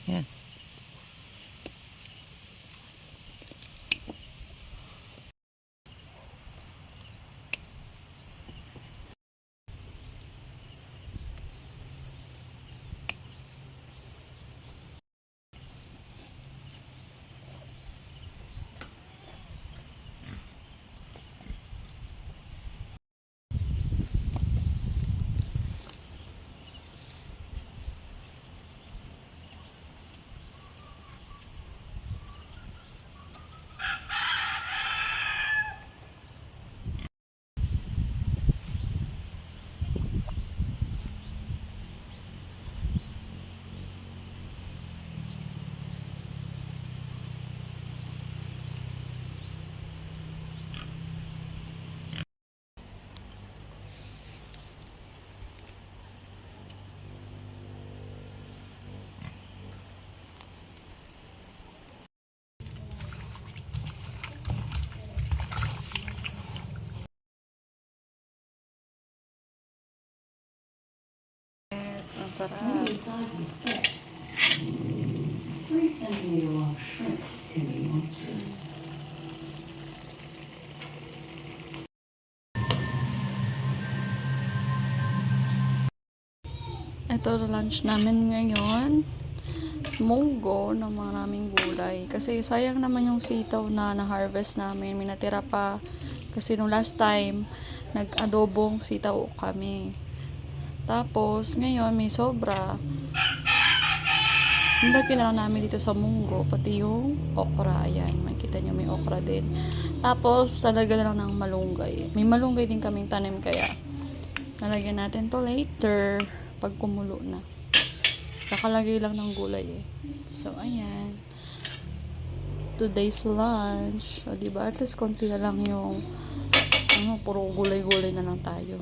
Yan. Yes, ang sarap. Ito lunch namin ngayon. Munggo na maraming gulay. Kasi sayang naman yung sitaw na na-harvest namin. May natira pa. Kasi nung last time, nag-adobong sitaw kami. Tapos, ngayon may sobra. Nilagyan na lang namin dito sa munggo. Pati yung okra. Ayan, makikita nyo may okra din. Tapos, talaga na lang ng malunggay. May malunggay din kaming tanim kaya nalagyan natin to later pag kumulo na. Nakalagay lang ng gulay eh. So, ayan. Today's lunch. O, diba? At least konti na lang yung puro gulay-gulay na lang tayo.